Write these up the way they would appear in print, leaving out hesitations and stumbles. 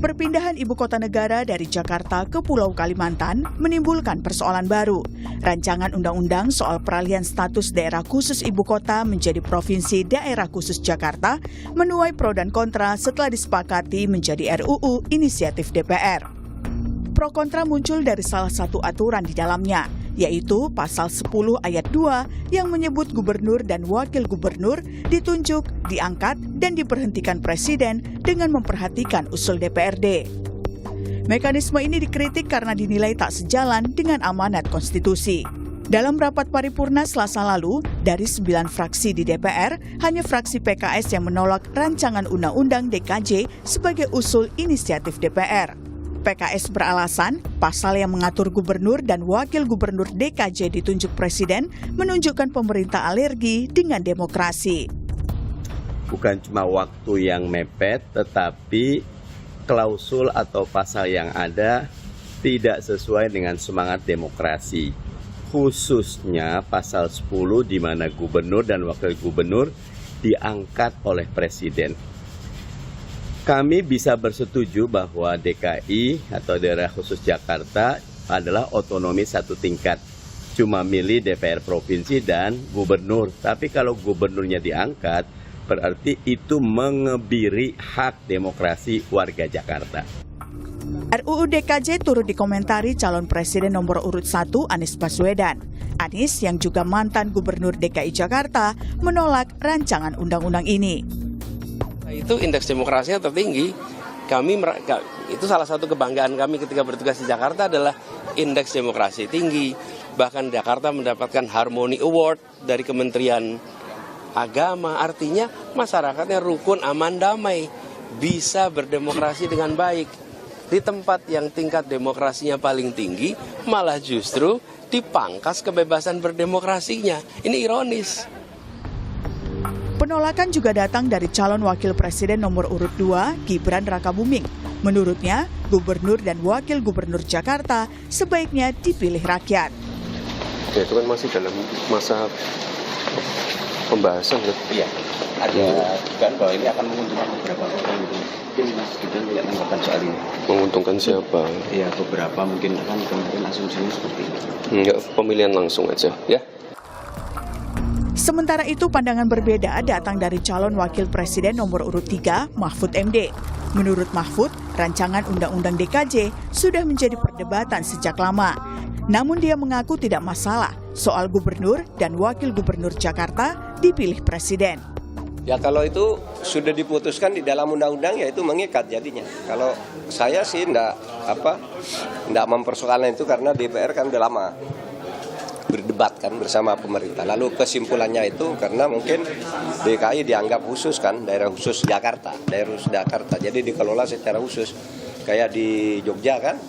Perpindahan ibu kota negara dari Jakarta ke Pulau Kalimantan menimbulkan persoalan baru. Rancangan undang-undang soal peralihan status daerah khusus ibu kota menjadi provinsi daerah khusus Jakarta menuai pro dan kontra setelah disepakati menjadi RUU inisiatif DPR. Pro kontra muncul dari salah satu aturan di dalamnya, yaitu pasal 10 ayat 2 yang menyebut gubernur dan wakil gubernur ditunjuk, diangkat, dan diberhentikan presiden dengan memperhatikan usul DPRD. Mekanisme ini dikritik karena dinilai tak sejalan dengan amanat konstitusi. Dalam rapat paripurna Selasa lalu, dari 9 fraksi di DPR, hanya fraksi PKS yang menolak rancangan undang-undang DKJ sebagai usul inisiatif DPR. PKS beralasan pasal yang mengatur gubernur dan wakil gubernur DKJ ditunjuk presiden menunjukkan pemerintah alergi dengan demokrasi. Bukan cuma waktu yang mepet, tetapi klausul atau pasal yang ada tidak sesuai dengan semangat demokrasi. Khususnya pasal 10 di mana gubernur dan wakil gubernur diangkat oleh presiden. Kami bisa bersetuju bahwa DKI atau daerah khusus Jakarta adalah otonomi satu tingkat. Cuma milih DPR provinsi dan gubernur. Tapi kalau gubernurnya diangkat, berarti itu mengebiri hak demokrasi warga Jakarta. RUU DKJ turut dikomentari calon presiden nomor urut 1 Anies Baswedan. Anies yang juga mantan gubernur DKI Jakarta menolak rancangan undang-undang ini. Itu indeks demokrasinya tertinggi. Itu salah satu kebanggaan kami ketika bertugas di Jakarta adalah indeks demokrasi tinggi. Bahkan Jakarta mendapatkan Harmony Award dari Kementerian Agama. Artinya masyarakatnya rukun, aman, damai, bisa berdemokrasi dengan baik. Di tempat yang tingkat demokrasinya paling tinggi, malah justru dipangkas kebebasan berdemokrasinya. Ini ironis. Penolakan juga datang dari calon wakil presiden nomor urut 2, Gibran Rakabuming. Menurutnya, gubernur dan wakil gubernur Jakarta sebaiknya dipilih rakyat. Ya, itu kan masih dalam masa pembahasan kan? Iya, ada dugaan bahwa ini akan menguntungkan beberapa orang itu. Mungkin Mas Gibran tidak tanggapan soal ini. Menguntungkan siapa? Iya, beberapa mungkin kan kemarin asumsinya seperti itu. Enggak, pemilihan langsung aja, ya. Sementara itu pandangan berbeda datang dari calon wakil presiden nomor urut 3, Mahfud MD. Menurut Mahfud, rancangan undang-undang DKJ sudah menjadi perdebatan sejak lama. Namun dia mengaku tidak masalah soal gubernur dan wakil gubernur Jakarta dipilih presiden. Ya kalau itu sudah diputuskan di dalam undang-undang ya itu mengikat jadinya. Kalau saya sih enggak mempersoalkan itu karena DPR kan udah lama berdebatkan bersama pemerintah. Lalu kesimpulannya itu karena mungkin DKI dianggap khusus kan, daerah khusus Jakarta, jadi dikelola secara khusus. Kayak di Jogja kan,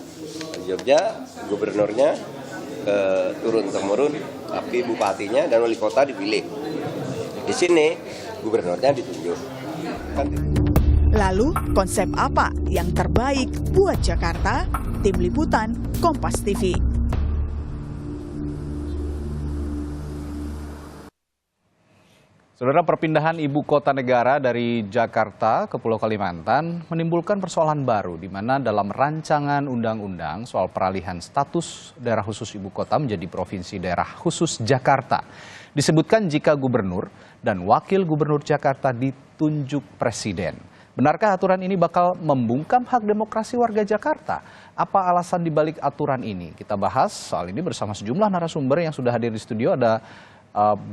di Jogja gubernurnya turun-temurun, tapi bupatinya dan wali kota dipilih. Di sini gubernurnya ditunjuk. Lalu konsep apa yang terbaik buat Jakarta? Tim Liputan, Kompas TV. Saudara, perpindahan ibu kota negara dari Jakarta ke Pulau Kalimantan menimbulkan persoalan baru di mana dalam rancangan undang-undang soal peralihan status daerah khusus ibu kota menjadi provinsi daerah khusus Jakarta disebutkan jika gubernur dan wakil gubernur Jakarta ditunjuk presiden. Benarkah aturan ini bakal membungkam hak demokrasi warga Jakarta? Apa alasan dibalik aturan ini? Kita bahas soal ini bersama sejumlah narasumber yang sudah hadir di studio. Ada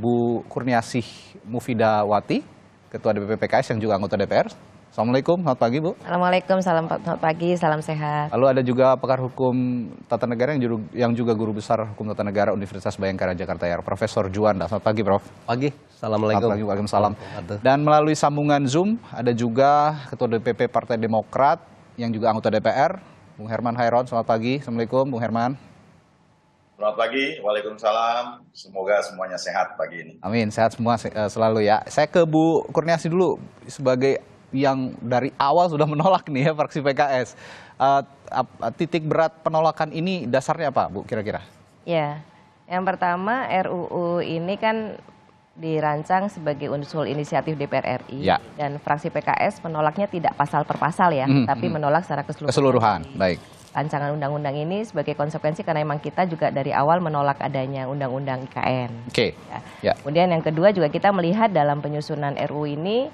Bu Kurniasih Mufidawati, Ketua DPP PKS yang juga anggota DPR. Assalamualaikum, selamat pagi Bu. Assalamualaikum, selamat pagi, salam sehat. Lalu ada juga pakar hukum tata negara yang juga guru besar hukum tata negara Universitas Bhayangkara Jakarta Air, Profesor Juanda. Selamat pagi Prof. Pagi, Assalamualaikum. Selamat pagi, Waalaikumsalam. Dan melalui sambungan Zoom ada juga Ketua DPP Partai Demokrat yang juga anggota DPR, Bung Herman Hairon. Selamat pagi, Assalamualaikum Bung Herman. Selamat pagi, Waalaikumsalam. Semoga semuanya sehat pagi ini. Amin, sehat semua selalu ya. Saya ke Bu Kurniasih dulu sebagai yang dari awal sudah menolak nih ya fraksi PKS. Titik berat penolakan ini dasarnya apa Bu kira-kira? Ya, yang pertama RUU ini kan dirancang sebagai usul inisiatif DPR RI Ya. dan fraksi PKS menolaknya tidak pasal per pasal ya, tapi menolak secara Keseluruhan, baik. rancangan undang-undang ini sebagai konsekuensi karena memang kita juga dari awal menolak adanya undang-undang IKN. Oke. Ya. Kemudian yang kedua juga kita melihat dalam penyusunan RUU ini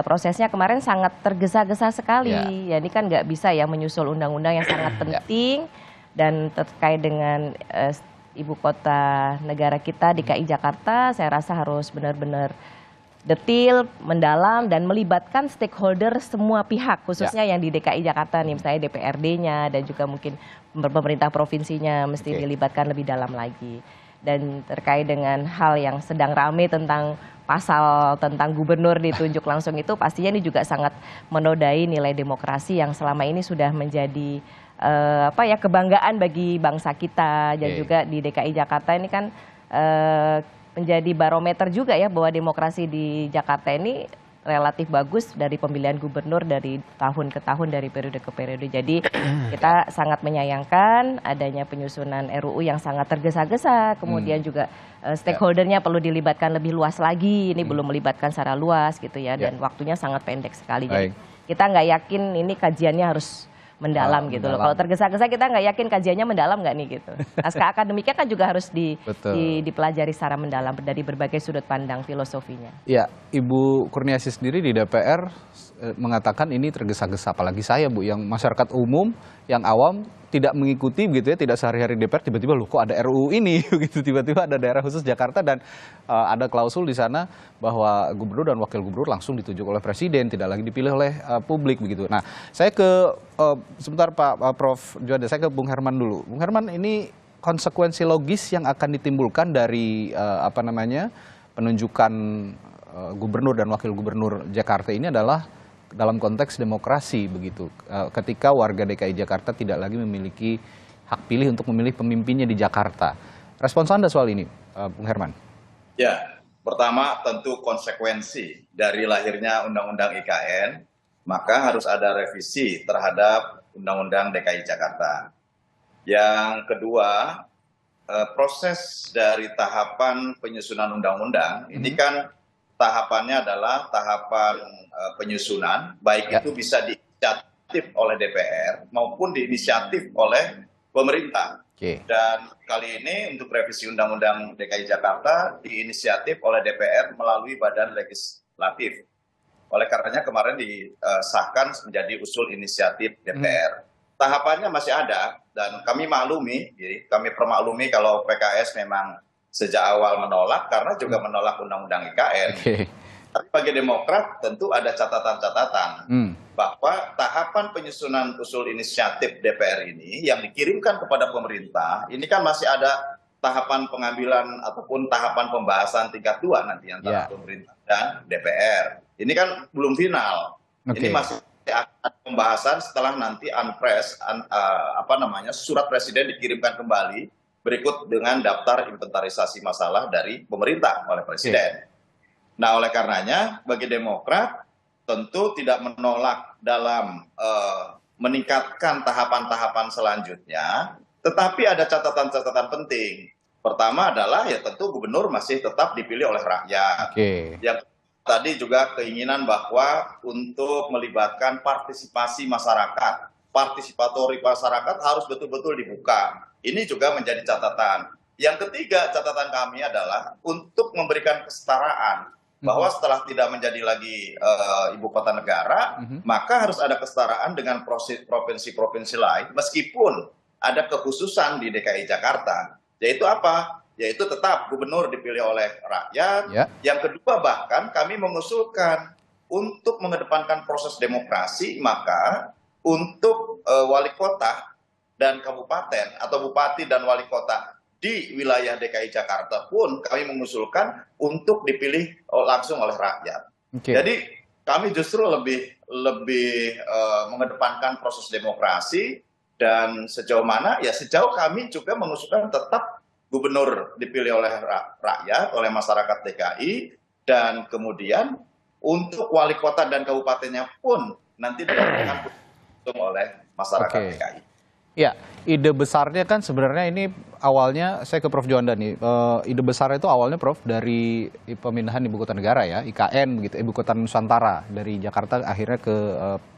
prosesnya kemarin sangat tergesa-gesa sekali. Ya ini kan nggak bisa ya menyusul undang-undang yang sangat penting dan terkait dengan ibu kota negara kita DKI Jakarta, saya rasa harus benar-benar detil, mendalam, dan melibatkan stakeholder semua pihak, khususnya yang di DKI Jakarta nih, misalnya DPRD-nya dan juga mungkin pemerintah provinsinya mesti dilibatkan lebih dalam lagi. Dan terkait dengan hal yang sedang rame tentang pasal tentang gubernur ditunjuk langsung itu, pastinya ini juga sangat menodai nilai demokrasi yang selama ini sudah menjadi kebanggaan bagi bangsa kita. Dan juga di DKI Jakarta ini kan menjadi barometer juga ya bahwa demokrasi di Jakarta ini relatif bagus dari pemilihan gubernur dari tahun ke tahun, dari periode ke periode. Jadi kita sangat menyayangkan adanya penyusunan RUU yang sangat tergesa-gesa, kemudian juga stakeholdernya perlu dilibatkan lebih luas lagi, ini belum melibatkan secara luas gitu ya, dan waktunya sangat pendek sekali. Jadi kita nggak yakin ini kajiannya harus mendalam gitu loh. Kalau tergesa-gesa kita nggak yakin kajiannya mendalam nggak nih gitu. Naskah akademiknya kan juga harus dipelajari secara mendalam dari berbagai sudut pandang filosofinya. Ya, Ibu Kurniasi sendiri di DPR mengatakan ini tergesa-gesa, apalagi saya Bu, yang masyarakat umum, yang awam tidak mengikuti begitu ya, tidak sehari-hari DPR, tiba-tiba loh kok ada RUU ini gitu, tiba-tiba ada daerah khusus Jakarta dan ada klausul di sana bahwa gubernur dan wakil gubernur langsung ditunjuk oleh presiden, tidak lagi dipilih oleh publik begitu. Nah, saya ke sebentar Pak Prof Juanda, saya ke Bung Herman dulu. Bung Herman, ini konsekuensi logis yang akan ditimbulkan dari penunjukan gubernur dan wakil gubernur Jakarta ini adalah dalam konteks demokrasi begitu. Ketika warga DKI Jakarta tidak lagi memiliki hak pilih untuk memilih pemimpinnya di Jakarta. Respons Anda soal ini, Bung Herman? Ya, pertama tentu konsekuensi dari lahirnya Undang-Undang IKN, maka harus ada revisi terhadap Undang-Undang DKI Jakarta. Yang kedua, proses dari tahapan penyusunan undang-undang, ini kan tahapannya adalah tahapan penyusunan, baik itu bisa diinisiatif oleh DPR maupun diinisiatif oleh pemerintah. Dan kali ini untuk revisi Undang-Undang DKI Jakarta diinisiatif oleh DPR melalui Badan Legislatif. Oleh karenanya kemarin disahkan menjadi usul inisiatif DPR. Tahapannya masih ada dan kami permaklumi kalau PKS memang sejak awal menolak karena juga menolak Undang-Undang IKN. Tapi bagi Demokrat tentu ada catatan-catatan bahwa tahapan penyusunan usul inisiatif DPR ini yang dikirimkan kepada pemerintah, ini kan masih ada tahapan pengambilan ataupun tahapan pembahasan tingkat 2 nanti antara pemerintah dan DPR. Ini kan belum final. Ini masih akan pembahasan setelah nanti surat presiden dikirimkan kembali berikut dengan daftar inventarisasi masalah dari pemerintah oleh presiden. Nah, oleh karenanya bagi Demokrat tentu tidak menolak dalam meningkatkan tahapan-tahapan selanjutnya, tetapi ada catatan-catatan penting. Pertama adalah ya tentu gubernur masih tetap dipilih oleh rakyat. Yang tadi juga keinginan bahwa untuk melibatkan partisipasi masyarakat, partisipatori masyarakat harus betul-betul dibuka. Ini juga menjadi catatan. Yang ketiga catatan kami adalah untuk memberikan kesetaraan. Bahwa setelah tidak menjadi lagi ibu kota negara, maka harus ada kesetaraan dengan provinsi-provinsi lain, meskipun ada kekhususan di DKI Jakarta. Yaitu apa? Yaitu tetap gubernur dipilih oleh rakyat. Yang kedua bahkan kami mengusulkan untuk mengedepankan proses demokrasi, maka untuk wali kota dan kabupaten atau bupati dan wali kota di wilayah DKI Jakarta pun kami mengusulkan untuk dipilih langsung oleh rakyat. Jadi kami justru lebih mengedepankan proses demokrasi dan sejauh mana ya sejauh kami juga mengusulkan tetap gubernur dipilih oleh rakyat, oleh masyarakat DKI, dan kemudian untuk wali kota dan kabupatennya pun nanti dilakukan oleh masyarakat DKI. Ya, ide besarnya kan sebenarnya ini awalnya, saya ke Prof. Juanda nih, ide besarnya itu awalnya Prof dari pemindahan ibu kota negara ya, IKN begitu, ibu kota Nusantara dari Jakarta akhirnya ke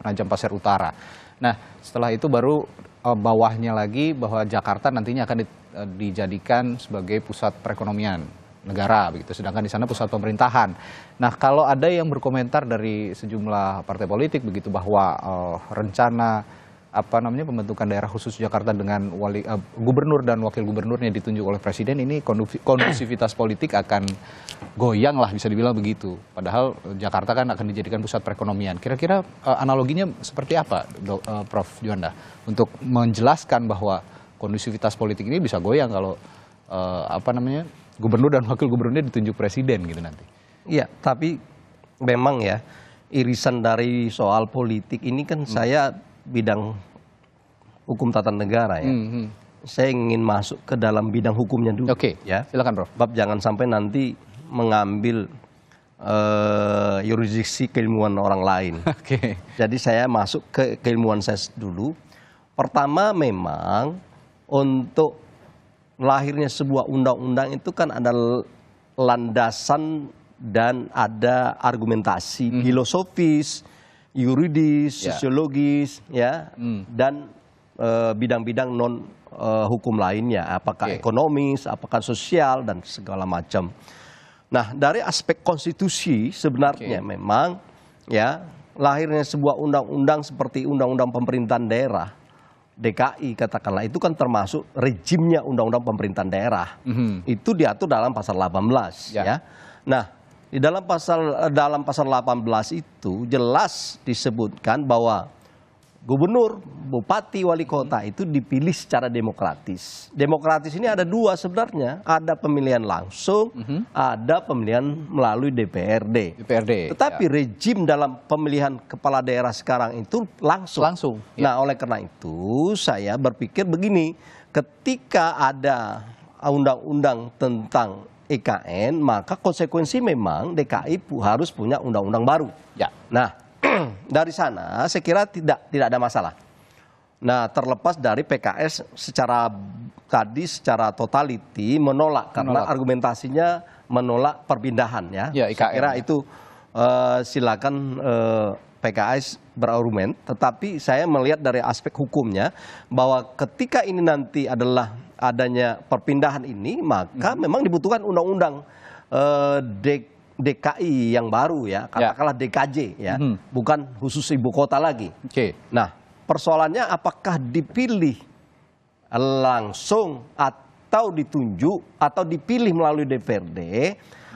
Penajam Pasir Utara. Nah, setelah itu baru bawahnya lagi bahwa Jakarta nantinya akan dijadikan sebagai pusat perekonomian negara begitu, sedangkan di sana pusat pemerintahan. Nah, kalau ada yang berkomentar dari sejumlah partai politik begitu bahwa rencana pembentukan daerah khusus Jakarta dengan gubernur dan wakil gubernurnya ditunjuk oleh presiden, ini kondusivitas politik akan goyang lah, bisa dibilang begitu. Padahal Jakarta kan akan dijadikan pusat perekonomian. Kira-kira analoginya seperti apa, Prof. Juanda, untuk menjelaskan bahwa kondusivitas politik ini bisa goyang kalau gubernur dan wakil gubernurnya ditunjuk presiden gitu nanti. Iya, tapi memang ya irisan dari soal politik ini kan saya bidang hukum tata negara ya. Saya ingin masuk ke dalam bidang hukumnya dulu. Oke, ya. Silakan Prof. Bab jangan sampai nanti mengambil yurisdiksi keilmuan orang lain. Oke. Jadi saya masuk ke keilmuan saya dulu. Pertama, memang untuk lahirnya sebuah undang-undang itu kan ada landasan dan ada argumentasi filosofis, yuridis, sosiologis, ya, dan bidang-bidang non hukum lainnya, apakah ekonomis, apakah sosial, dan segala macam. Nah, dari aspek konstitusi sebenarnya memang ya lahirnya sebuah undang-undang seperti undang-undang pemerintahan daerah DKI katakanlah, itu kan termasuk rejimnya undang-undang pemerintahan daerah. Itu diatur dalam pasal 18 ya. Nah, di dalam pasal 18 itu jelas disebutkan bahwa gubernur, bupati, wali kota itu dipilih secara demokratis. Demokratis ini ada dua sebenarnya, ada pemilihan langsung, ada pemilihan melalui DPRD. Tetapi rejim dalam pemilihan kepala daerah sekarang itu langsung. Nah, oleh karena itu saya berpikir begini, ketika ada undang-undang tentang IKN, maka konsekuensi memang DKI harus punya undang-undang baru. Nah, dari sana saya kira tidak ada masalah. Nah, terlepas dari PKS secara totality menolak karena argumentasinya menolak perpindahan ya. Saya kira itu silakan PKS berargumen, tetapi saya melihat dari aspek hukumnya bahwa ketika ini nanti adalah adanya perpindahan ini, maka memang dibutuhkan undang-undang DKI yang baru ya, katakanlah DKJ ya, bukan khusus ibu kota lagi. Nah, persoalannya apakah dipilih langsung atau ditunjuk atau dipilih melalui DPRD?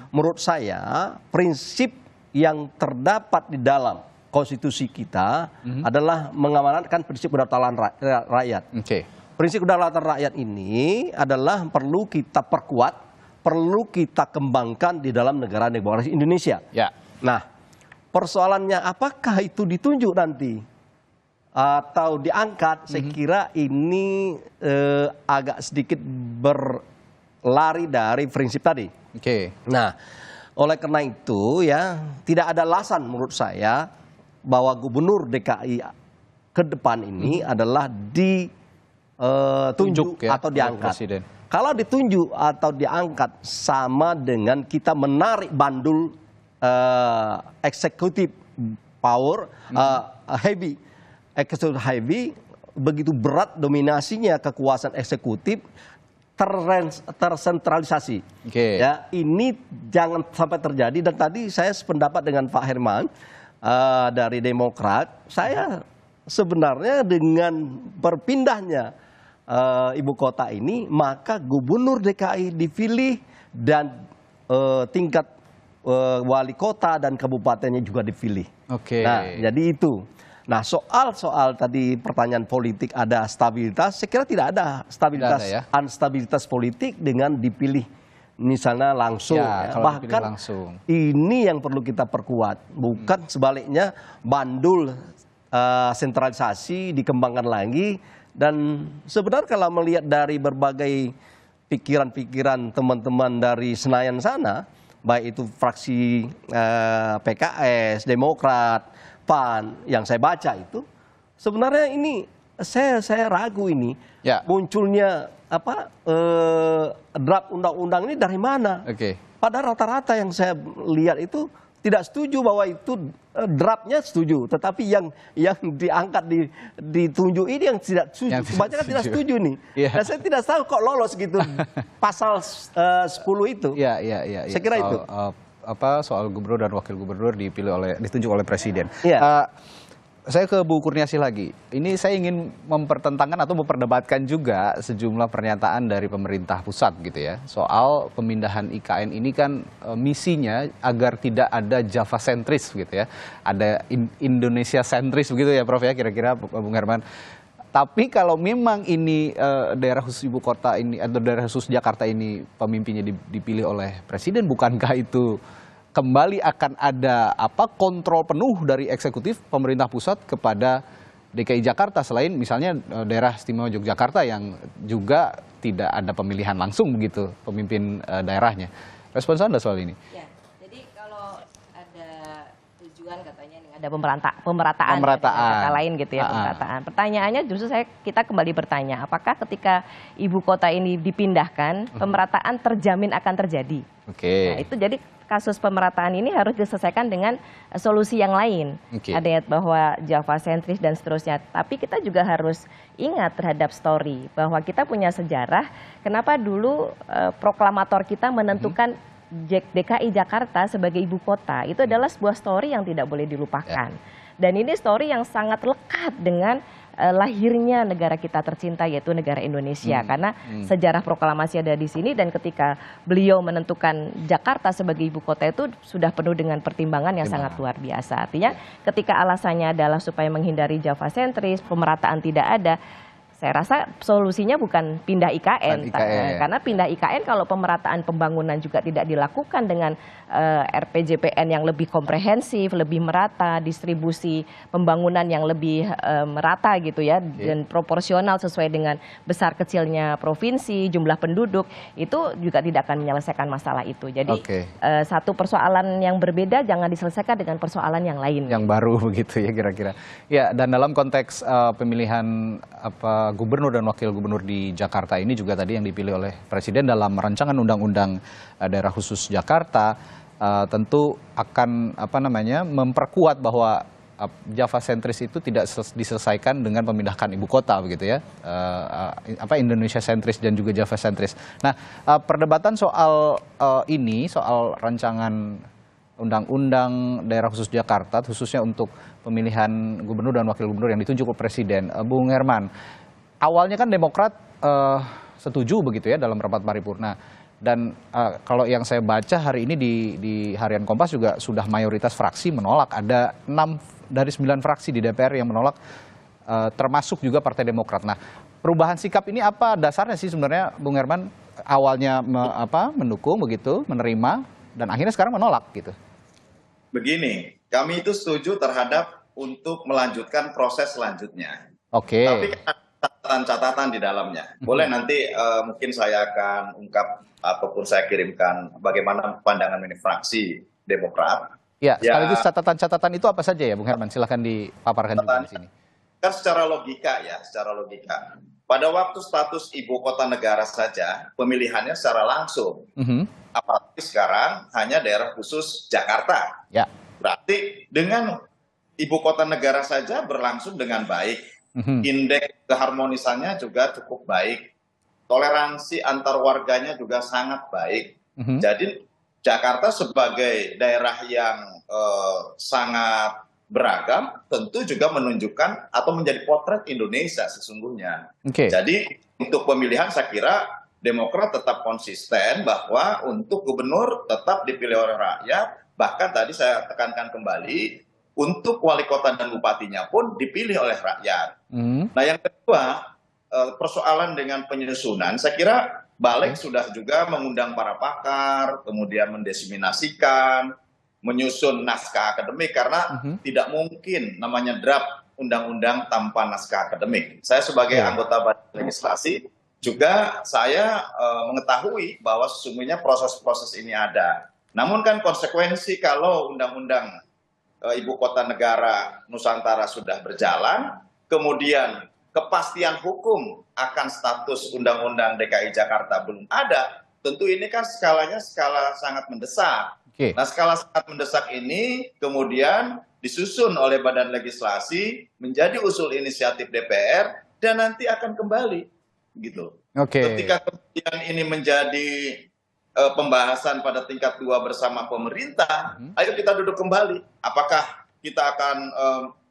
Menurut saya prinsip yang terdapat di dalam konstitusi kita adalah mengamanatkan prinsip kedaulatan rakyat. Prinsip kedaulatan rakyat ini adalah perlu kita perkuat, perlu kita kembangkan di dalam negara demokrasi Indonesia. Nah, persoalannya apakah itu ditunjuk nanti atau diangkat? Saya kira ini agak sedikit berlari dari prinsip tadi. Nah, oleh karena itu ya tidak ada alasan menurut saya bahwa gubernur DKI ke depan ini adalah ditunjuk atau diangkat. Kalau ditunjuk atau diangkat sama dengan kita menarik bandul eksekutif power heavy, begitu berat dominasinya kekuasaan eksekutif tersentralisasi. Ya, ini jangan sampai terjadi. Dan tadi saya sependapat dengan Pak Herman dari Demokrat. Saya sebenarnya dengan berpindahnya ibu kota ini, maka gubernur DKI dipilih dan tingkat wali kota dan kabupatennya juga dipilih. Nah, jadi itu. Nah, soal tadi pertanyaan politik ada stabilitas, saya kira tidak ada stabilitas, unstabilitas politik dengan dipilih misalnya langsung. Bahkan ini yang perlu kita perkuat, bukan sebaliknya bandul sentralisasi dikembangkan lagi. Dan sebenarnya kalau melihat dari berbagai pikiran-pikiran teman-teman dari Senayan sana, baik itu fraksi PKS, Demokrat, PAN, yang saya baca itu, sebenarnya ini saya ragu ini Ya. munculnya draft undang-undang ini dari mana? Oke. Padahal rata-rata yang saya lihat itu tidak setuju bahwa itu draftnya setuju, tetapi yang diangkat ditunjuk ini yang tidak setuju. Yang tidak Kebanyakan tidak setuju. setuju nih. Iya. Dan saya tidak tahu kok lolos gitu pasal 10 itu. Iya. Saya kira itu. Soal gubernur dan wakil gubernur ditunjuk oleh presiden. Iya. Saya ke Bu Kurniasi lagi. Ini saya ingin mempertentangkan atau memperdebatkan juga sejumlah pernyataan dari pemerintah pusat gitu ya. Soal pemindahan IKN ini kan misinya agar tidak ada Java sentris gitu ya. Ada Indonesia sentris begitu ya Prof ya kira-kira Bung Herman. Tapi kalau memang ini daerah khusus ibu kota ini atau daerah khusus Jakarta ini pemimpinnya dipilih oleh presiden, bukankah itu kembali akan ada kontrol penuh dari eksekutif pemerintah pusat kepada DKI Jakarta selain misalnya daerah istimewa Yogyakarta yang juga tidak ada pemilihan langsung begitu pemimpin daerahnya. Respons Anda soal ini? Ya, jadi kalau ada tujuan katanya ada pemerataan. Kata lain gitu ya, pemerataan. Pertanyaannya justru kita kembali bertanya, apakah ketika ibu kota ini dipindahkan, pemerataan terjamin akan terjadi? Oke. Nah, itu jadi kasus pemerataan ini harus diselesaikan dengan solusi yang lain. Ada bahwa Java sentris dan seterusnya. Tapi kita juga harus ingat terhadap story bahwa kita punya sejarah. Kenapa dulu proklamator kita menentukan DKI Jakarta sebagai ibu kota. Itu adalah sebuah story yang tidak boleh dilupakan. Dan ini story yang sangat lekat dengan lahirnya negara kita tercinta yaitu negara Indonesia. Karena sejarah proklamasi ada di sini dan ketika beliau menentukan Jakarta sebagai ibu kota itu sudah penuh dengan pertimbangan yang sangat luar biasa. Artinya ketika alasannya adalah supaya menghindari Java sentris, pemerataan tidak ada, saya rasa solusinya bukan pindah IKN, karena pindah IKN kalau pemerataan pembangunan juga tidak dilakukan dengan RPJPN yang lebih komprehensif, lebih merata, distribusi pembangunan yang lebih merata gitu ya, dan proporsional sesuai dengan besar kecilnya provinsi, jumlah penduduk, itu juga tidak akan menyelesaikan masalah itu. Jadi satu persoalan yang berbeda jangan diselesaikan dengan persoalan yang lain. Yang baru begitu ya kira-kira. Ya, dan dalam konteks pemilihan gubernur dan wakil gubernur di Jakarta ini juga tadi yang dipilih oleh Presiden dalam rancangan undang-undang daerah khusus Jakarta tentu akan memperkuat bahwa Java sentris itu tidak diselesaikan dengan memindahkan ibu kota begitu ya, Indonesia sentris dan juga Java sentris. Nah, perdebatan soal ini, soal rancangan undang-undang daerah khusus Jakarta khususnya untuk pemilihan gubernur dan wakil gubernur yang ditunjuk oleh Presiden, Bung Herman. Awalnya kan Demokrat setuju begitu ya dalam rapat paripurna dan kalau yang saya baca hari ini di Harian Kompas juga sudah mayoritas fraksi menolak, ada 6 dari 9 fraksi di DPR yang menolak termasuk juga Partai Demokrat. Nah, perubahan sikap ini apa dasarnya sih sebenarnya Bung Herman? Awalnya mendukung begitu, menerima dan akhirnya sekarang menolak gitu. Begini, kami itu setuju terhadap untuk melanjutkan proses selanjutnya. Oke. Tapi catatan-catatan di dalamnya. Boleh nanti mungkin saya akan ungkap ataupun saya kirimkan bagaimana pandangan ini fraksi Demokrat. Ya, sekaligus catatan-catatan itu apa saja ya Bung Herman? Silahkan dipaparkan juga di sini. Kan secara logika ya, secara logika. Pada waktu status ibu kota negara saja, pemilihannya secara langsung. Apalagi sekarang hanya daerah khusus Jakarta. Ya. Berarti dengan ibu kota negara saja berlangsung dengan baik. Indeks keharmonisannya juga cukup baik. Toleransi antar warganya juga sangat baik. Jadi Jakarta sebagai daerah yang sangat beragam tentu juga menunjukkan atau menjadi potret Indonesia sesungguhnya. Jadi untuk pemilihan saya kira Demokrat tetap konsisten bahwa untuk gubernur tetap dipilih oleh rakyat. Bahkan tadi saya tekankan kembali, untuk wali kota dan bupatinya pun dipilih oleh rakyat. Nah yang kedua, persoalan dengan penyusunan, saya kira Balik sudah juga mengundang para pakar, kemudian mendesimasikan, menyusun naskah akademik, karena tidak mungkin namanya draft undang-undang tanpa naskah akademik. Saya sebagai anggota Badan Legislasi, juga saya mengetahui bahwa sesungguhnya proses-proses ini ada. Namun kan konsekuensi kalau undang-undang ibu kota negara Nusantara sudah berjalan, kemudian kepastian hukum akan status Undang-Undang DKI Jakarta belum ada, tentu ini kan skalanya skala sangat mendesak. Nah, skala sangat mendesak ini kemudian disusun oleh Badan Legislasi menjadi usul inisiatif DPR dan nanti akan kembali gitu. Ketika kemudian ini menjadi pembahasan pada tingkat 2 bersama pemerintah, ayo kita duduk kembali. Apakah kita akan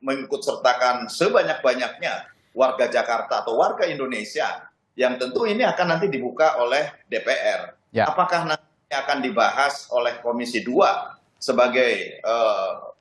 mengikut sertakan sebanyak-banyaknya warga Jakarta atau warga Indonesia, yang tentu ini akan nanti dibuka oleh DPR. Apakah nanti akan dibahas oleh Komisi 2 sebagai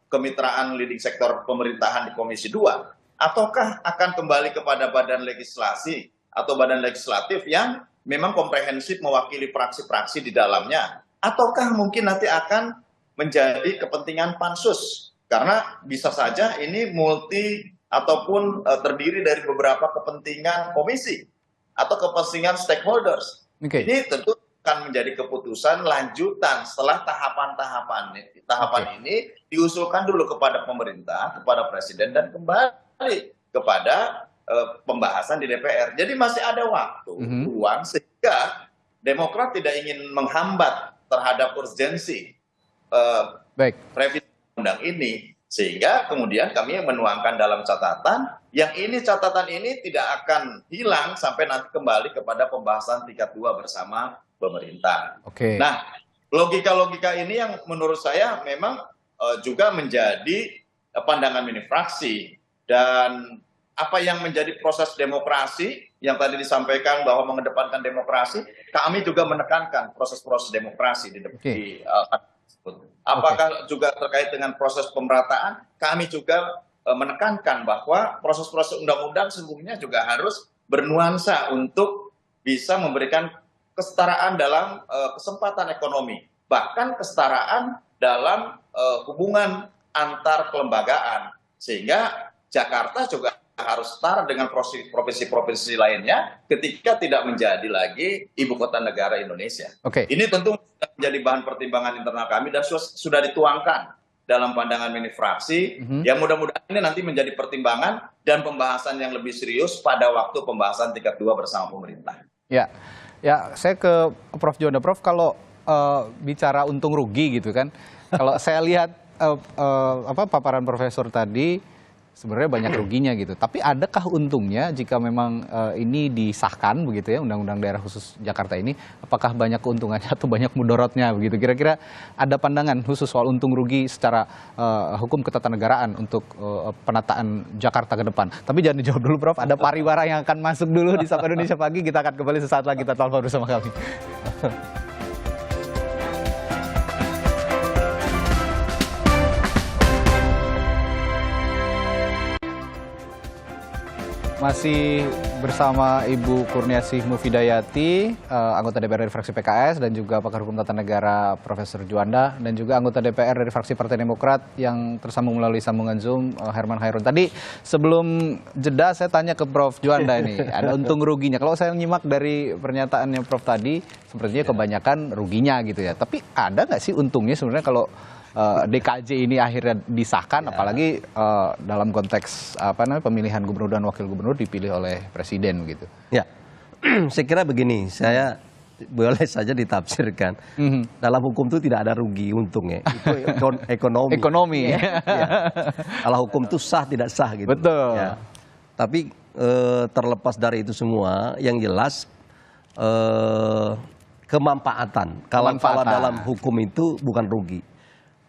kemitraan leading sektor pemerintahan di Komisi 2, ataukah akan kembali kepada Badan Legislasi atau Badan Legislatif yang memang komprehensif mewakili fraksi-fraksi di dalamnya, ataukah mungkin nanti akan menjadi kepentingan pansus, karena bisa saja ini multi ataupun terdiri dari beberapa kepentingan komisi atau kepentingan stakeholders. Ini tentu akan menjadi keputusan lanjutan setelah tahapan ini diusulkan dulu kepada pemerintah, kepada presiden, dan kembali kepada pembahasan di DPR. Jadi masih ada waktu, ruang, sehingga Demokrat tidak ingin menghambat terhadap urgensi revisi undang ini, sehingga kemudian kami menuangkan dalam catatan yang catatan ini tidak akan hilang sampai nanti kembali kepada pembahasan tingkat 2 bersama pemerintah. Nah, logika-logika ini yang menurut saya memang juga menjadi pandangan mini fraksi, dan apa yang menjadi proses demokrasi yang tadi disampaikan bahwa mengedepankan demokrasi, kami juga menekankan proses-proses demokrasi di apakah juga terkait dengan proses pemerataan, kami juga menekankan bahwa proses-proses undang-undang sesungguhnya juga harus bernuansa untuk bisa memberikan kesetaraan dalam kesempatan ekonomi, bahkan kesetaraan dalam hubungan antar kelembagaan, sehingga Jakarta juga harus setara dengan provinsi-provinsi lainnya ketika tidak menjadi lagi ibu kota negara Indonesia. Ini tentu menjadi bahan pertimbangan internal kami dan sudah dituangkan dalam pandangan mini fraksi, yang mudah-mudahan ini nanti menjadi pertimbangan dan pembahasan yang lebih serius pada waktu pembahasan tingkat 2 bersama pemerintah. Ya, saya ke Prof. Juanda. Prof, kalau bicara untung rugi gitu kan, kalau saya lihat paparan Profesor tadi, sebenarnya banyak ruginya gitu. Tapi adakah untungnya jika memang ini disahkan begitu ya, Undang-Undang Daerah Khusus Jakarta ini? Apakah banyak keuntungannya atau banyak mudorotnya begitu? Kira-kira ada pandangan khusus soal untung rugi secara hukum ketatanegaraan untuk penataan Jakarta ke depan? Tapi jangan dijawab dulu, Prof. Ada pariwara yang akan masuk dulu di Sapa Indonesia Pagi. Kita akan kembali sesaat lagi, kita telepon bersama kami. Masih bersama Ibu Kurniasih Mufidayati, anggota DPR dari fraksi PKS, dan juga pakar hukum tata negara Profesor Juanda, dan juga anggota DPR dari fraksi Partai Demokrat yang tersambung melalui sambungan Zoom, Herman Khairun. Tadi sebelum jeda saya tanya ke Prof Juanda ini, ada untung ruginya. Kalau saya nyimak dari pernyataannya Prof tadi, sepertinya kebanyakan ruginya gitu ya. Tapi ada nggak sih untungnya sebenarnya kalau DKJ ini akhirnya disahkan, apalagi dalam konteks pemilihan gubernur dan wakil gubernur dipilih oleh presiden gitu. Ya, saya kira begini, saya boleh saja ditafsirkan. Dalam hukum itu tidak ada rugi untungnya, itu ekonomi. Ekonomi. Ya. Kalau hukum itu sah tidak sah gitu. Betul. Ya. Tapi terlepas dari itu semua, yang jelas kemanfaatan. Kalau dalam hukum itu bukan rugi.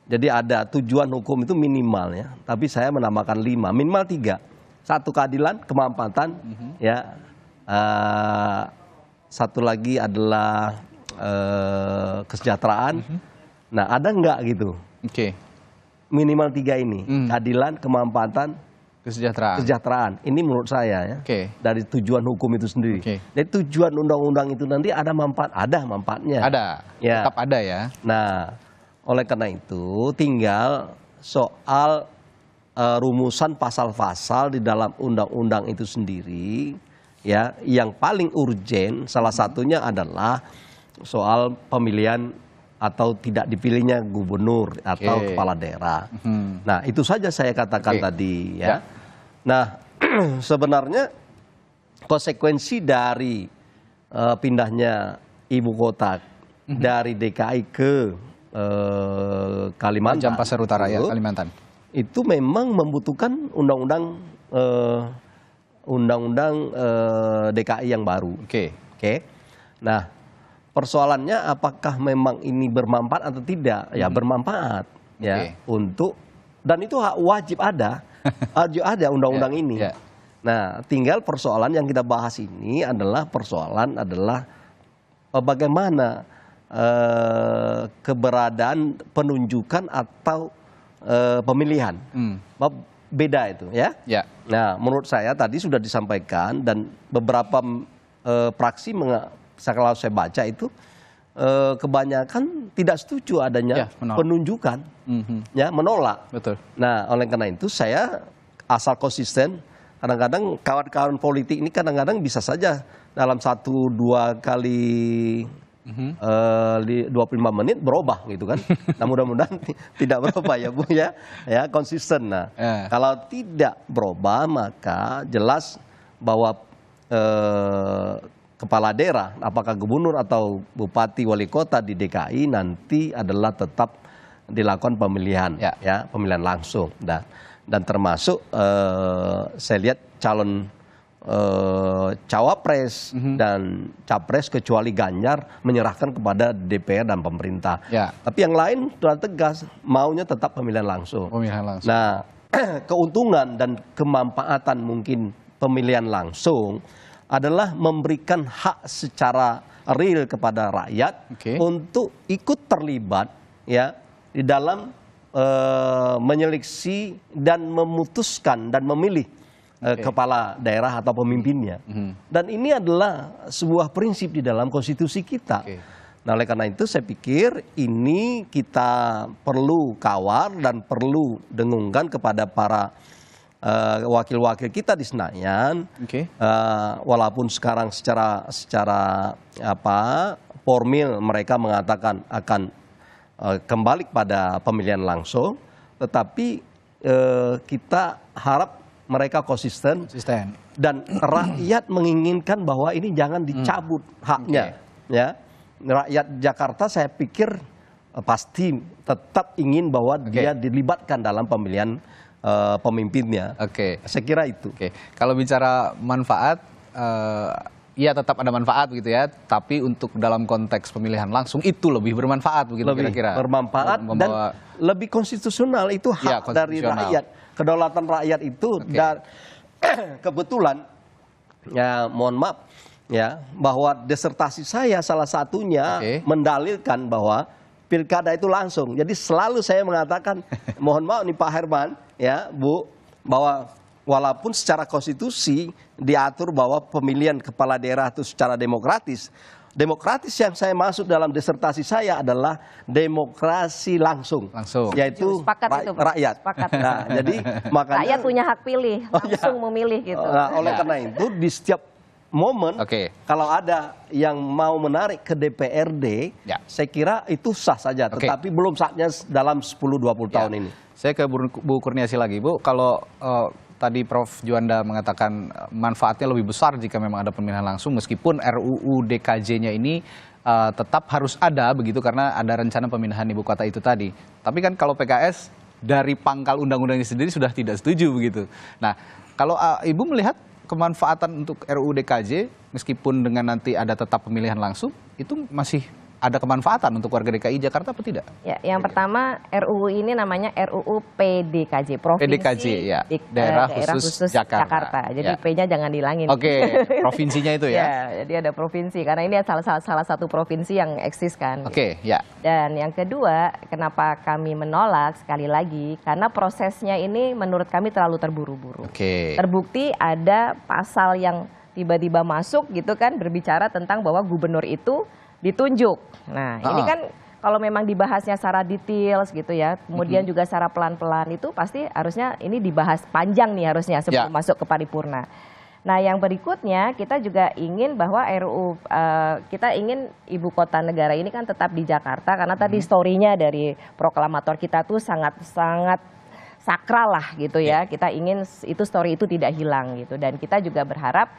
Jadi ada tujuan hukum itu minimal ya, tapi saya menambahkan 5, minimal 3. 1 keadilan, kemanfaatan, ya. 1 lagi adalah kesejahteraan. Nah, ada enggak gitu? Minimal 3 ini, keadilan, kemanfaatan, kesejahteraan. Ini menurut saya ya, dari tujuan hukum itu sendiri. Dari tujuan undang-undang itu nanti ada manfaatnya. Ada, ya. Tetap ada ya. Nah, oleh karena itu tinggal soal rumusan pasal-pasal di dalam undang-undang itu sendiri ya, yang paling urgen salah satunya adalah soal pemilihan atau tidak dipilihnya gubernur atau kepala daerah. Nah, itu saja saya katakan tadi ya. Nah, sebenarnya konsekuensi dari pindahnya ibu kota dari DKI ke Kalimantan, Pasir Utara ya, Kalimantan. Itu memang membutuhkan undang-undang DKI yang baru. Oke. Nah, persoalannya apakah memang ini bermanfaat atau tidak? Ya bermanfaat ya untuk, dan itu wajib ada undang-undang ini. Nah, tinggal persoalan yang kita bahas ini adalah bagaimana keberadaan penunjukan atau pemilihan. Beda itu ya. Nah, menurut saya tadi sudah disampaikan dan beberapa praksi kalau saya baca itu kebanyakan tidak setuju adanya penunjukan, ya menolak. Betul. Nah, oleh karena itu saya asal konsisten. Kadang-kadang kawan-kawan politik ini kadang-kadang bisa saja dalam 1-2 kali 25 menit berubah gitu kan. Nah, mudah-mudahan tidak berubah ya Bu ya konsisten. Nah, kalau tidak berubah maka jelas bahwa kepala daerah, apakah gubernur atau bupati wali kota di DKI nanti adalah tetap dilakukan pemilihan, pemilihan langsung. Dan termasuk saya lihat calon cawapres dan capres kecuali Ganjar menyerahkan kepada DPR dan pemerintah. Tapi yang lain sudah tegas maunya tetap pemilihan langsung. Nah, keuntungan dan kemanfaatan mungkin pemilihan langsung adalah memberikan hak secara real kepada rakyat untuk ikut terlibat ya di dalam menyeleksi dan memutuskan dan memilih kepala daerah atau pemimpinnya. Dan ini adalah sebuah prinsip di dalam konstitusi kita. Nah, oleh karena itu saya pikir ini kita perlu kawal dan perlu dengungkan kepada para wakil-wakil kita di Senayan. Walaupun sekarang secara formil mereka mengatakan akan kembali pada pemilihan langsung, tetapi kita harap mereka konsisten dan rakyat menginginkan bahwa ini jangan dicabut haknya. Ya, rakyat Jakarta saya pikir pasti tetap ingin bahwa dia dilibatkan dalam pemilihan pemimpinnya. Saya kira itu. Kalau bicara manfaat, ya tetap ada manfaat begitu ya. Tapi untuk dalam konteks pemilihan langsung itu lebih bermanfaat begitu kira-kira. Bermanfaat dan lebih konstitusional, itu hak dari rakyat. Kedaulatan rakyat itu dan kebetulan ya mohon maaf ya bahwa disertasi saya salah satunya mendalilkan bahwa pilkada itu langsung. Jadi selalu saya mengatakan mohon maaf nih Pak Herman ya Bu, bahwa walaupun secara konstitusi diatur bahwa pemilihan kepala daerah itu secara demokratis. Demokratis yang saya masuk dalam disertasi saya adalah demokrasi langsung. Yaitu rakyat. Nah, jadi makanya rakyat punya hak pilih, langsung memilih gitu. Nah, oleh karena itu di setiap momen kalau ada yang mau menarik ke DPRD, saya kira itu sah saja. Tetapi belum saatnya dalam 10-20 tahun ini. Saya ke Bu Kurniasi lagi, Bu. Kalau tadi Prof Juanda mengatakan manfaatnya lebih besar jika memang ada pemilihan langsung, meskipun RUU DKJ-nya ini tetap harus ada begitu karena ada rencana pemindahan ibu kota itu tadi. Tapi kan kalau PKS dari pangkal undang-undang ini sendiri sudah tidak setuju begitu. Nah, kalau Ibu melihat kemanfaatan untuk RUU DKJ meskipun dengan nanti ada tetap pemilihan langsung, itu masih ada kemanfaatan untuk warga DKI Jakarta apa tidak? Ya, yang pertama RUU ini namanya RUU PDKJ, Provinsi Daerah Khusus Jakarta. Jadi P-nya jangan dihilangin. Provinsinya itu ya. Jadi ada provinsi karena ini salah satu provinsi yang eksis kan. Dan yang kedua, kenapa kami menolak sekali lagi karena prosesnya ini menurut kami terlalu terburu-buru. Terbukti ada pasal yang tiba-tiba masuk gitu kan berbicara tentang bahwa gubernur itu ditunjuk. Nah, ini kan kalau memang dibahasnya secara detail gitu ya, kemudian juga secara pelan-pelan itu pasti harusnya ini dibahas panjang nih harusnya sebelum masuk ke paripurna. Nah, yang berikutnya kita juga ingin bahwa RUU kita ingin ibu kota negara ini kan tetap di Jakarta karena tadi story-nya dari proklamator kita tuh sangat sakral lah gitu ya. Kita ingin itu story itu tidak hilang gitu, dan kita juga berharap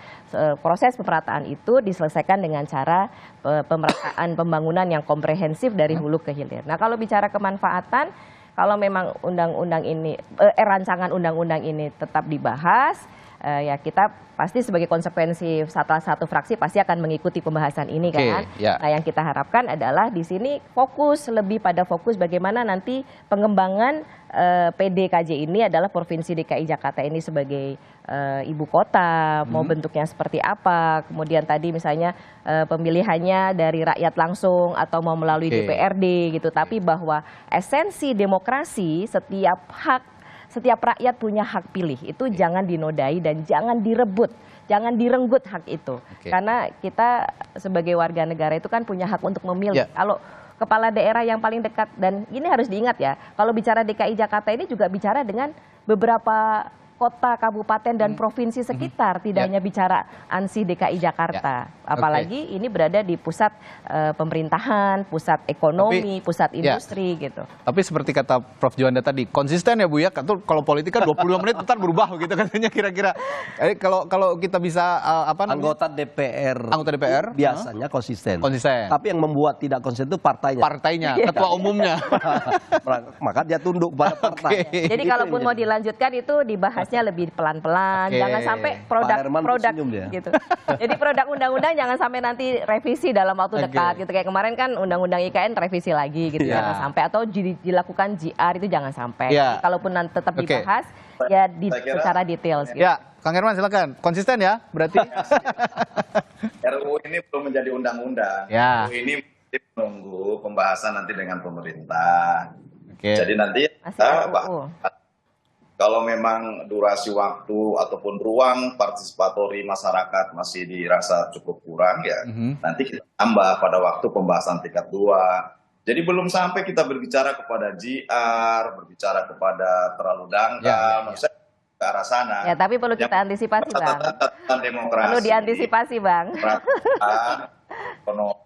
proses pemerataan itu diselesaikan dengan cara pemerataan pembangunan yang komprehensif dari hulu ke hilir. Nah, kalau bicara kemanfaatan, kalau memang undang-undang ini rancangan undang-undang ini tetap dibahas, ya kita pasti sebagai konsekuensi salah satu fraksi pasti akan mengikuti pembahasan ini kan. Nah, yang kita harapkan adalah di sini lebih pada fokus bagaimana nanti pengembangan PDKJ ini adalah Provinsi DKI Jakarta ini sebagai ibu kota, mau bentuknya seperti apa, kemudian tadi misalnya pemilihannya dari rakyat langsung atau mau melalui DPRD gitu, tapi bahwa esensi demokrasi setiap rakyat punya hak pilih, itu jangan dinodai dan jangan direbut, jangan direnggut hak itu. Karena kita sebagai warga negara itu kan punya hak untuk memilih. Kalau kepala daerah yang paling dekat, dan ini harus diingat ya, kalau bicara DKI Jakarta ini juga bicara dengan beberapa kota, kabupaten, dan provinsi sekitar, tidak hanya bicara ANSI DKI Jakarta. Apalagi ini berada di pusat pemerintahan, pusat ekonomi, pusat industri gitu. Tapi seperti kata Prof. Juanda tadi, konsisten ya Bu ya, kalau politik kan 25 menit ntar berubah gitu katanya kira-kira. Kalau kita bisa anggota DPR biasanya konsisten. Tapi yang membuat tidak konsisten itu partainya, ketua umumnya. Maka dia tunduk pada partai. Jadi kalaupun mau dilanjutkan itu dibahasnya lebih pelan-pelan, jangan sampai produk gitu. Jadi produk undang-undang jangan sampai nanti revisi dalam waktu dekat gitu. Kayak kemarin kan undang-undang IKN revisi lagi gitu, jangan sampai, atau dilakukan JR itu jangan sampai. Jadi, kalaupun nanti tetap dibahas ya secara detail. Gitu. Ya, Kang Herman silakan. Konsisten ya berarti. RUU ini belum menjadi undang-undang. RUU ini masih menunggu pembahasan nanti dengan pemerintah. Jadi nanti kalau memang durasi waktu ataupun ruang partisipatori masyarakat masih dirasa cukup kurang, ya nanti kita tambah pada waktu pembahasan tingkat 2. Jadi belum sampai kita berbicara kepada JR, berbicara kepada terlalu dangkal, ke arah sana. Ya, tapi perlu kita antisipasi, Bang. Perlu diantisipasi, Bang.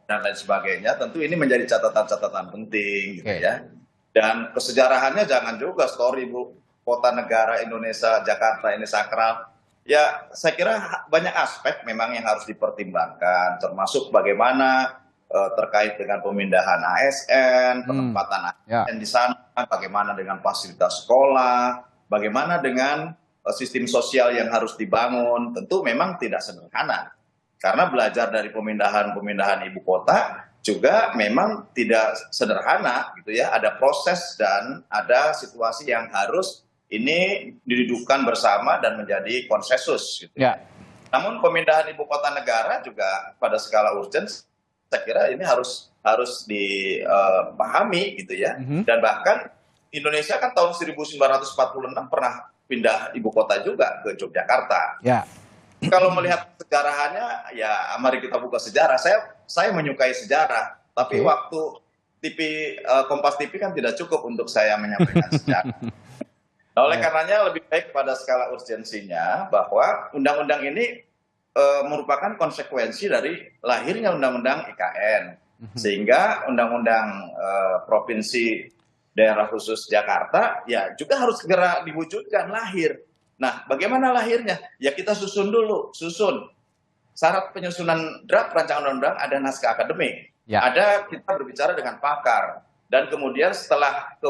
Dan lain sebagainya, tentu ini menjadi catatan-catatan penting, gitu ya. Dan kesejarahannya jangan juga story, Bu. Kota negara Indonesia, Jakarta ini sakral. Ya, saya kira banyak aspek memang yang harus dipertimbangkan, termasuk bagaimana terkait dengan pemindahan ASN, penempatan ASN di sana, bagaimana dengan fasilitas sekolah, bagaimana dengan sistem sosial yang harus dibangun. Tentu memang tidak sederhana. Karena belajar dari pemindahan ibu kota juga memang tidak sederhana gitu ya. Ada proses dan ada situasi yang harus ini didudukkan bersama dan menjadi konsensus gitu. Namun pemindahan ibu kota negara juga pada skala urgent, saya kira ini harus dipahami gitu ya. Dan bahkan Indonesia kan tahun 1946 pernah pindah ibu kota juga ke Yogyakarta. Kalau melihat sejarahnya, ya mari kita buka sejarah. Saya menyukai sejarah, tapi waktu Kompas TV kan tidak cukup untuk saya menyampaikan sejarah. Nah, oleh karenanya lebih baik pada skala urgensinya bahwa undang-undang ini merupakan konsekuensi dari lahirnya undang-undang IKN. Sehingga undang-undang Provinsi Daerah Khusus Jakarta ya juga harus segera diwujudkan, lahir. Nah, bagaimana lahirnya? Ya kita susun dulu, syarat penyusunan draft rancangan undang-undang ada naskah akademik. Ada kita berbicara dengan pakar. Dan kemudian setelah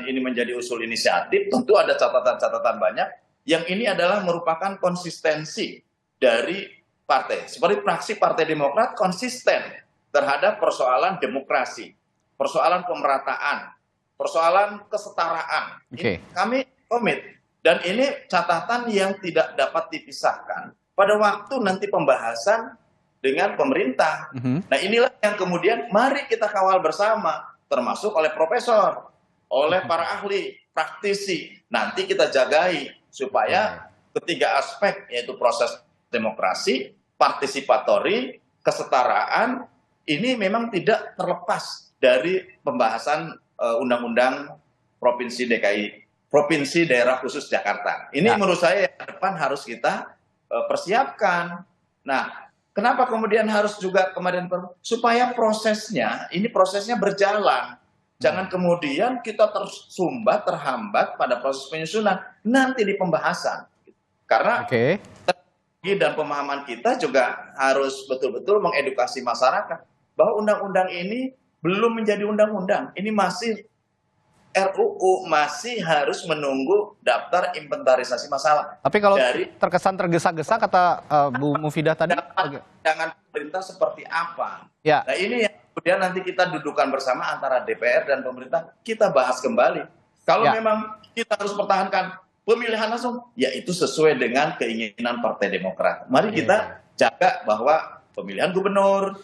ini menjadi usul inisiatif, tentu ada catatan-catatan banyak. Yang ini adalah merupakan konsistensi dari partai. Seperti fraksi Partai Demokrat konsisten terhadap persoalan demokrasi, persoalan pemerataan, persoalan kesetaraan. Kami komit. Dan ini catatan yang tidak dapat dipisahkan pada waktu nanti pembahasan dengan pemerintah. Nah, inilah yang kemudian mari kita kawal bersama, termasuk oleh profesor, oleh para ahli, praktisi. Nanti kita jagai supaya ketiga aspek, yaitu proses demokrasi, partisipatori, kesetaraan, ini memang tidak terlepas dari pembahasan undang-undang Provinsi Daerah Khusus Jakarta. Ini menurut saya yang depan harus kita persiapkan. Nah, kenapa kemudian harus juga supaya prosesnya berjalan. Jangan kemudian kita tersumbat, terhambat pada proses penyusunan nanti di pembahasan. Karena strategi dan pemahaman kita juga harus betul-betul mengedukasi masyarakat bahwa undang-undang ini belum menjadi undang-undang. Ini masih RUU, masih harus menunggu daftar inventarisasi masalah. Tapi kalau terkesan tergesa-gesa kata Bu Mufidah tadi, jangan pemerintah seperti apa. Ya. Nah ini yang kemudian nanti kita dudukan bersama antara DPR dan pemerintah, kita bahas kembali. Kalau memang kita harus pertahankan pemilihan langsung, ya itu sesuai dengan keinginan Partai Demokrat. Mari kita jaga bahwa pemilihan gubernur,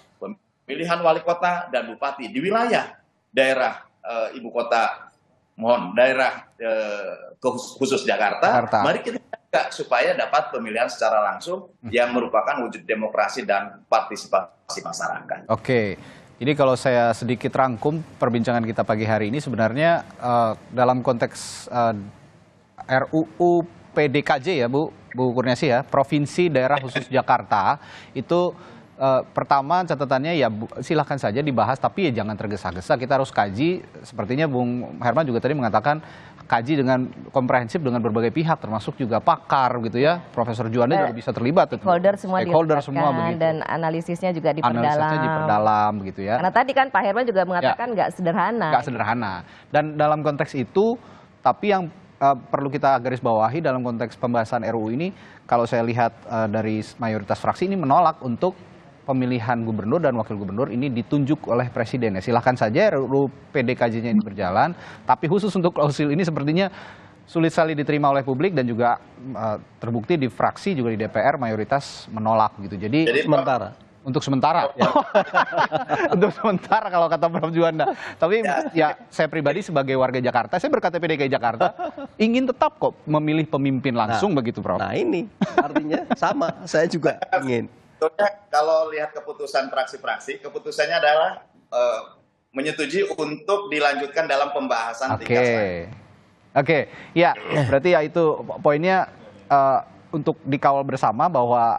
pemilihan wali kota dan bupati di wilayah daerah ibu kota, daerah khusus Jakarta, mari kita jaga supaya dapat pemilihan secara langsung yang merupakan wujud demokrasi dan partisipasi masyarakat. Oke. Jadi kalau saya sedikit rangkum perbincangan kita pagi hari ini sebenarnya dalam konteks RUU PDKJ ya Bu Kurniasi ya, Provinsi Daerah Khusus Jakarta itu pertama catatannya ya silahkan saja dibahas tapi ya jangan tergesa-gesa, kita harus kaji. Sepertinya Bung Herman juga tadi mengatakan kaji dengan komprehensif dengan berbagai pihak termasuk juga pakar gitu ya. Profesor Juanda juga bisa terlibat. Stakeholder semua begitu. Dan analisisnya juga diperdalam. Analisisnya diperdalam begitu ya. Karena tadi kan Pak Herman juga mengatakan nggak sederhana. Nggak sederhana. Dan dalam konteks itu, tapi yang perlu kita garis bawahi dalam konteks pembahasan RUU ini, kalau saya lihat dari mayoritas fraksi ini menolak untuk pemilihan gubernur dan wakil gubernur ini ditunjuk oleh presiden. Ya, silahkan saja RUU PDKJ-nya ini berjalan, tapi khusus untuk klausul ini sepertinya sulit sekali diterima oleh publik dan juga terbukti di fraksi juga di DPR mayoritas menolak gitu. Jadi sementara. Untuk sementara, untuk sementara kalau kata Prof Juanda. Tapi ya saya pribadi sebagai warga Jakarta, saya berKTP DKI Jakarta, ingin tetap kok memilih pemimpin langsung begitu Prof. Nah ini artinya sama, saya juga ingin. Kalau lihat keputusan fraksi-fraksi, keputusannya adalah menyetujui untuk dilanjutkan dalam pembahasan tingkat selanjutnya. Oke, ya berarti ya itu poinnya. Untuk dikawal bersama bahwa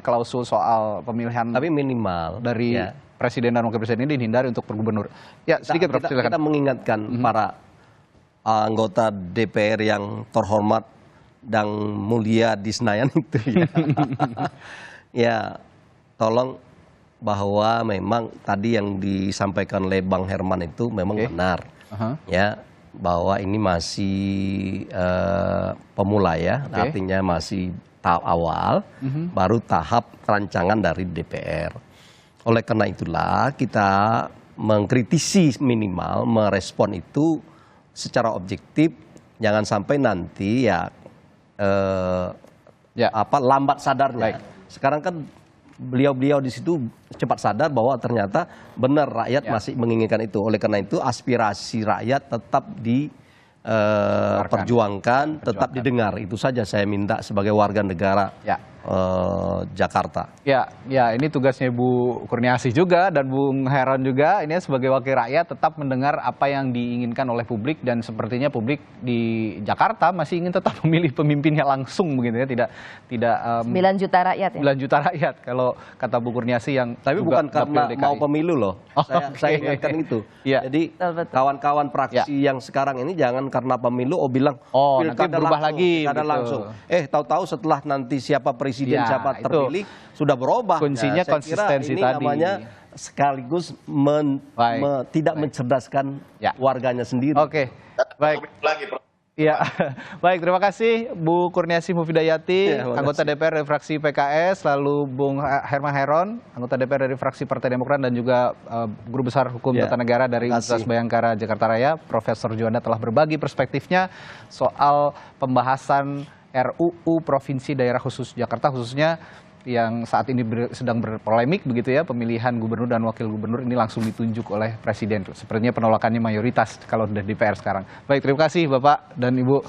klausul soal pemilihan tapi minimal dari presiden dan wakil presiden ini dihindari untuk per gubernur. Ya sedikit Prof, silakan. Kita mengingatkan para anggota DPR yang terhormat dan mulia di Senayan itu ya. Ya tolong bahwa memang tadi yang disampaikan oleh Bang Herman itu memang benar. Ya, bahwa ini masih pemula ya, artinya masih tahap awal, baru tahap rancangan dari DPR. Oleh karena itulah kita mengkritisi minimal, merespon itu secara objektif, jangan sampai nanti lambat sadarnya. Sekarang kan beliau-beliau di situ cepat sadar bahwa ternyata benar rakyat masih menginginkan itu. Oleh karena itu aspirasi rakyat tetap diperjuangkan, tetap didengar. Itu saja saya minta sebagai warga negara Jakarta. Ya, ini tugasnya Bu Kurniasi juga dan Bung Heron juga. Ini sebagai wakil rakyat tetap mendengar apa yang diinginkan oleh publik dan sepertinya publik di Jakarta masih ingin tetap memilih pemimpinnya langsung begitu ya, tidak 9 juta rakyat ya. 9 juta rakyat kalau kata Bu Kurniasi yang tapi bukan karena mau pemilu loh. Saya ingatkan itu. Jadi kawan-kawan fraksi yang sekarang ini jangan karena pemilu bilang nanti berubah lagi langsung. Tahu-tahu setelah nanti siapa presiden siapa terpilih sudah berubah. Kuncinya konsistensi ini tadi. Namanya sekaligus tidak mencerdaskan warganya sendiri. Oke, baik. Ya, baik. Terima kasih Bu Kurniasi Mufidayati, anggota DPR dari fraksi PKS, lalu Bung Herman Heron, anggota DPR dari fraksi Partai Demokrat dan juga Guru Besar Hukum Tata Negara dari Universitas Bhayangkara Jakarta Raya, Profesor Juanda telah berbagi perspektifnya soal pembahasan RUU Provinsi Daerah Khusus Jakarta, khususnya yang saat ini sedang berpolemik begitu ya, pemilihan gubernur dan wakil gubernur ini langsung ditunjuk oleh presiden. Sepertinya penolakannya mayoritas kalau dari DPR sekarang. Baik, terima kasih Bapak dan Ibu.